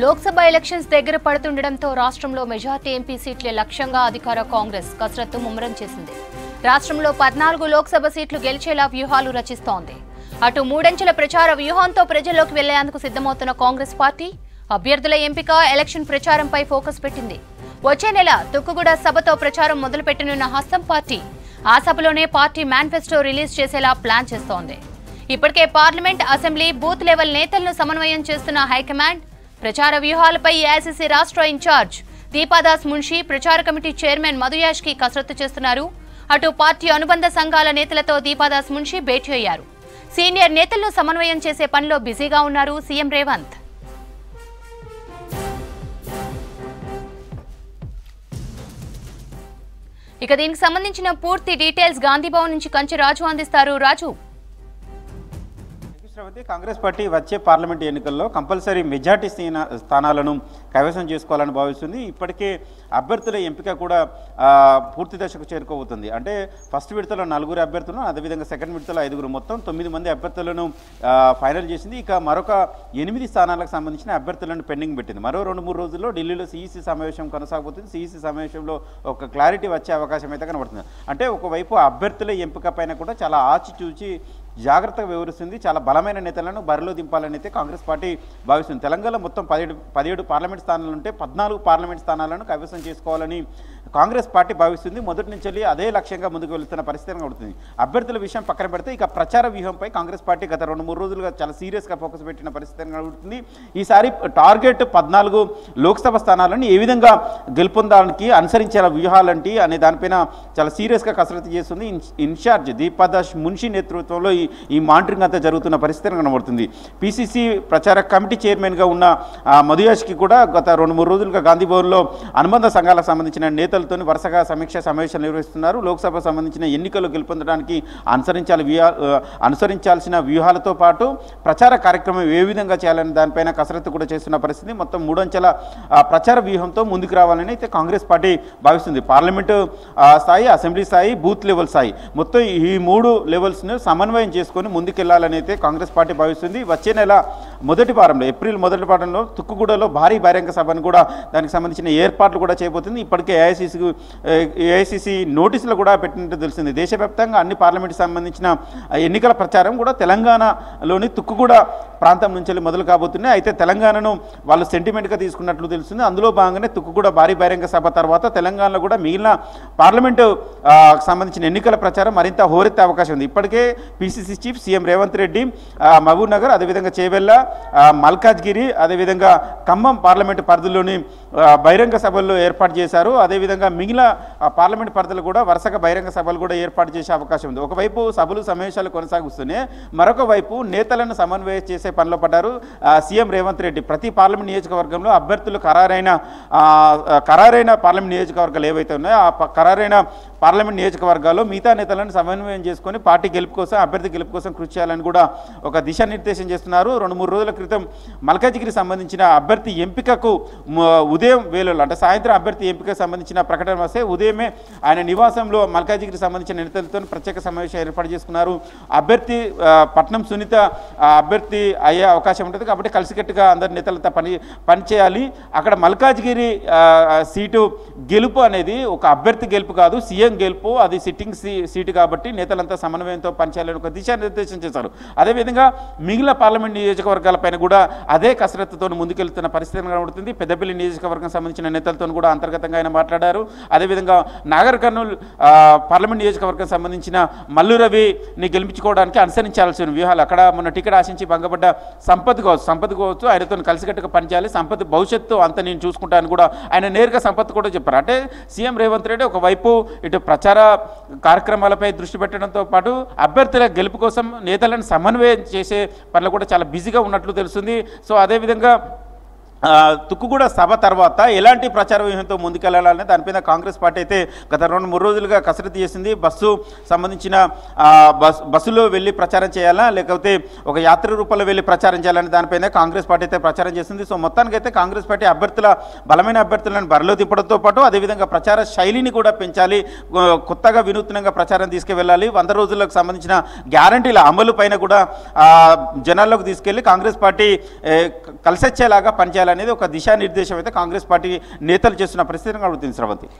Lok Sabha elections దగ్గర పడుతుండటంతో రాష్ట్రంలో majority MP సీట్లే లక్ష్యంగా అధికార కాంగ్రెస్ కసరత్తు ముమ్మరం చేసింది. రాష్ట్రంలో 14 లోక్సభ సీట్లు గెలిచేలా వ్యూహాలు రచిస్తోంది. అటు మూడంచెల ప్రచార వ్యూహంతో ప్రజల్లోకి వెళ్లేందుకు సిద్ధమవుతున్న కాంగ్రెస్ పార్టీ అభ్యర్థుల ఎంపిక, ఎలక్షన్ ప్రచారంపై ఫోకస్ పెట్టింది. వచ్చే నెల తుక్కుగూడ సభతో ప్రచారం మొదలుపెట్టనున్న హస్తం పార్టీ ఆ సభలోనే పార్టీ మేనిఫెస్టో రిలీజ్ చేసేలా ప్లాన్ చేస్తోంది. ఇప్పటికే పార్లమెంట్, అసెంబ్లీ, బూత్ లెవెల్ నేతలను సమన్వయం చేస్తున్న హైకమాండ్ ప్రచార వ్యూహాలపై ఏఐసీసీ రాష్ట్ర ఇన్ఛార్జ్ దీపాదాస్ మున్షి, ప్రచార కమిటీ చైర్మన్ మధుయాష్ కి కసరత్తు చేస్తున్నారు. అటు పార్టీ అనుబంధ సంఘాల నేతలతో దీపాదాస్ మున్షి భేటీ అయ్యారు. సీనియర్ నేతలను సమన్వయం చేసే పనిలో బిజీగా ఉన్నారు సీఎం రేవంత్. ఇక దీనికి సంబంధించిన పూర్తి డీటెయిల్స్ గాంధీభవన్ నుంచి కంచి రాజు అందిస్తారు. రాజు, కాంగ్రెస్ పార్టీ వచ్చే పార్లమెంట్ ఎన్నికల్లో కంపల్సరీ మెజార్టీ స్థానాలను కైవసం చేసుకోవాలని భావిస్తుంది. ఇప్పటికే అభ్యర్థుల ఎంపిక కూడా పూర్తి దశకు చేరుకోబోతుంది. అంటే ఫస్ట్ విడతలో 4 అభ్యర్థులను, అదేవిధంగా సెకండ్ విడతలో 5, మొత్తం 9 మంది అభ్యర్థులను ఫైనల్ చేసింది. ఇక మరొక 8 స్థానాలకు సంబంధించిన అభ్యర్థులను పెండింగ్ పెట్టింది. మరో 2-3 రోజుల్లో ఢిల్లీలో సిఈసీ సమావేశం కొనసాగబోతుంది. సిఈసీ సమావేశంలో ఒక క్లారిటీ వచ్చే అవకాశం అయితే కనబడుతుంది. అంటే ఒకవైపు అభ్యర్థుల ఎంపిక పైన కూడా చాలా ఆచితూచి జాగ్రత్తగా వివరిస్తుంది. చాలా బలమైన నేతలను బరిలో దింపాలని అయితే కాంగ్రెస్ పార్టీ భావిస్తుంది. తెలంగాణ మొత్తం 17 పార్లమెంట్ స్థానాలు ఉంటే 14 పార్లమెంట్ స్థానాలను కైవసం చేసుకోవాలని కాంగ్రెస్ పార్టీ భావిస్తుంది. మొదటి నుంచి అదే లక్ష్యంగా ముందుకు వెళ్తున్న పరిస్థితి కనబడుతుంది. అభ్యర్థుల విషయం పక్కన పెడితే ఇక ప్రచార వ్యూహంపై కాంగ్రెస్ పార్టీ గత 2-3 రోజులుగా చాలా సీరియస్గా ఫోకస్ పెట్టిన పరిస్థితి కనబడుతుంది. ఈసారి టార్గెట్ 14 లోక్సభ స్థానాలను ఏ విధంగా గెలుపొందడానికి అనుసరించే వ్యూహాలంటి అనే దానిపైన చాలా సీరియస్గా కసరత్తు చేస్తుంది. ఇన్ఛార్జ్ దీపాదాస్ మున్షి నేతృత్వంలో ఈ మానిటరింగ్ అంతా జరుగుతున్న పరిస్థితి కనబడుతుంది. పిసిసి ప్రచార కమిటీ చైర్మన్గా ఉన్న మధుయాష్కి కూడా గత 2-3 రోజులుగా గాంధీభవన్లో అనుబంధ సంఘాలకు సంబంధించిన నేతలతో వరుసగా సమీక్ష సమావేశాలు నిర్వహిస్తున్నారు. లోక్సభ సంబంధించిన ఎన్నికలు గెలుపొందడానికి అనుసరించాల్సిన వ్యూహాలతో పాటు ప్రచార కార్యక్రమం ఏ విధంగా చేయాలనే దానిపైన కసరత్తు కూడా చేస్తున్న పరిస్థితి. మొత్తం 3 అంచెల ప్రచార వ్యూహంతో ముందుకు రావాలని అయితే కాంగ్రెస్ పార్టీ భావిస్తుంది. పార్లమెంటు స్థాయి, అసెంబ్లీ స్థాయి, బూత్ లెవెల్ స్థాయి, మొత్తం ఈ 3 లెవెల్స్ను సమన్వయం చేసుకొని ముందుకెళ్లాలని అయితే కాంగ్రెస్ పార్టీ భావిస్తుంది. వచ్చే నెల మొదటి వారంలో, ఏప్రిల్ మొదటి వారంలో తుక్కుగూడలో భారీ బహిరంగ సభను కూడా దానికి సంబంధించిన ఏర్పాట్లు కూడా చేయబోతుంది. ఇప్పటికే ఏఐసీసీ నోటీసులు కూడా పెట్టినట్టు తెలిసింది. దేశవ్యాప్తంగా అన్ని పార్లమెంట్కి సంబంధించిన ఎన్నికల ప్రచారం కూడా తెలంగాణలోని తుక్కుగూడ ప్రాంతం నుంచి మొదలు కాబోతున్నాయి. అయితే తెలంగాణను వాళ్ళు సెంటిమెంట్గా తీసుకున్నట్లు తెలుస్తుంది. అందులో భాగంగానే తుక్కుగూడ భారీ బహిరంగ సభ తర్వాత తెలంగాణలో కూడా మిగిలిన పార్లమెంటు సంబంధించిన ఎన్నికల ప్రచారం మరింత హోరెత్తే అవకాశం ఉంది. ఇప్పటికే PCC chief CM Revanth Reddy Mahabubnagar, అదేవిధంగా చేవెళ్ళ, మల్కాజ్గిరి, అదేవిధంగా ఖమ్మం పార్లమెంటు పరిధిలోని బహిరంగ సభల్లో ఏర్పాటు చేశారు. అదేవిధంగా మిగిలిన పార్లమెంట్ పరిధిలో కూడా వరుసగా బహిరంగ సభలు కూడా ఏర్పాటు చేసే అవకాశం ఉంది. ఒకవైపు సభలు, సమావేశాలు కొనసాగుస్తూనే మరొక వైపు నేతలను సమన్వయం చేసే పనిలో పడ్డారు సీఎం రేవంత్ రెడ్డి. ప్రతి పార్లమెంట్ నియోజకవర్గంలో అభ్యర్థులు ఖరారైన పార్లమెంట్ నియోజకవర్గాలు ఏవైతే ఉన్నాయో ఆ ఖరారైన పార్లమెంట్ నియోజకవర్గాల్లో మిగతా నేతలను సమన్వయం చేసుకొని పార్టీ గెలుపు కోసం, అభ్యర్థి గెలుపు కోసం కృషి చేయాలని కూడా ఒక దిశానిర్దేశం చేస్తున్నారు. 2-3 రోజుల క్రితం మల్కాజ్గిరికి సంబంధించిన అభ్యర్థి ఎంపికకు ఉదయం వేళల్లో, అంటే సాయంత్రం అభ్యర్థి ఎంపికకు సంబంధించిన ప్రకటన వస్తే ఉదయమే ఆయన నివాసంలో మల్కాజ్గిరికి సంబంధించిన నేతలతో ప్రత్యేక సమావేశం ఏర్పాటు చేసుకున్నారు. అభ్యర్థి పట్నం సునీత అభ్యర్థి అయ్యే అవకాశం ఉంటుంది కాబట్టి కలిసికట్టుగా అందరి నేతలతో పనిచేయాలి. అక్కడ మల్కాజ్గిరి సీటు గెలుపు అనేది ఒక అభ్యర్థి గెలుపు కాదు, సీఎం గెలుపు. అది సిట్టింగ్ సీటు కాబట్టి నేతలంతా సమన్వయంతో పనిచేయాలని ఒక దిశానిర్దేశం చేశారు. అదేవిధంగా మిగిలిన పార్లమెంట్ నియోజకవర్గాలపైన కూడా అదే కసరత్తుతో ముందుకెళ్తున్న పరిస్థితి కనబడుతుంది. పెద్దపల్లి నియోజకవర్గం సంబంధించిన నేతలతో కూడా అంతర్గతంగా ఆయన మాట్లాడారు. అదేవిధంగా నాగర్ కర్నూల్ పార్లమెంట్ నియోజకవర్గం సంబంధించిన మల్లు రవిని గెలిపించుకోవడానికి అనుసరించాల్సిన వ్యూహాలు, అక్కడ మొన్న టికెట్ ఆశించి భంగపడ్డ సంపత్ కావచ్చు, ఆయనతో కలిసికట్టుగా పనిచేయాలి, సంపత్ భవిష్యత్తు అంతా నేను చూసుకుంటాను కూడా ఆయన నేరుగా సంపత్ కూడా చెప్పారు. అంటే సీఎం రేవంత్ రెడ్డి ఒకవైపు ఇటు ప్రచార కార్యక్రమాలపై దృష్టి పెట్టడంతో పాటు అభ్యర్థుల గెలుపు కోసం నేతలను సమన్వయం చేసే పనులు కూడా చాలా బిజీగా ఉన్నట్లు తెలుస్తుంది. సో అదేవిధంగా తుక్కుగూడ సభ తర్వాత ఎలాంటి ప్రచార వ్యూహంతో ముందుకెళ్లాలనే దానిపైన కాంగ్రెస్ పార్టీ అయితే గత 2-3 రోజులుగా కసరత్తు చేసింది. బస్సులో వెళ్ళి ప్రచారం చేయాలా, లేకపోతే ఒక యాత్ర రూపంలో వెళ్ళి ప్రచారం చేయాలని దానిపైన కాంగ్రెస్ పార్టీ అయితే ప్రచారం చేసింది. సో మొత్తానికి అయితే కాంగ్రెస్ పార్టీ బలమైన అభ్యర్థులను బరిలో తిప్పడంతో పాటు అదేవిధంగా ప్రచార శైలిని కూడా పెంచాలి, కొత్తగా వినూత్నంగా ప్రచారం తీసుకువెళ్ళాలి. 100 రోజులకు సంబంధించిన గ్యారంటీల అమలు పైన కూడా జనాల్లోకి తీసుకెళ్లి కాంగ్రెస్ పార్టీ కలిసొచ్చేలాగా పనిచేయాలని చేయాలనేది ఒక దిశానిర్దేశం అయితే కాంగ్రెస్ పార్టీ నేతలు చేస్తున్న పరిస్థితిని కలుగుతుంది శ్రవంతి.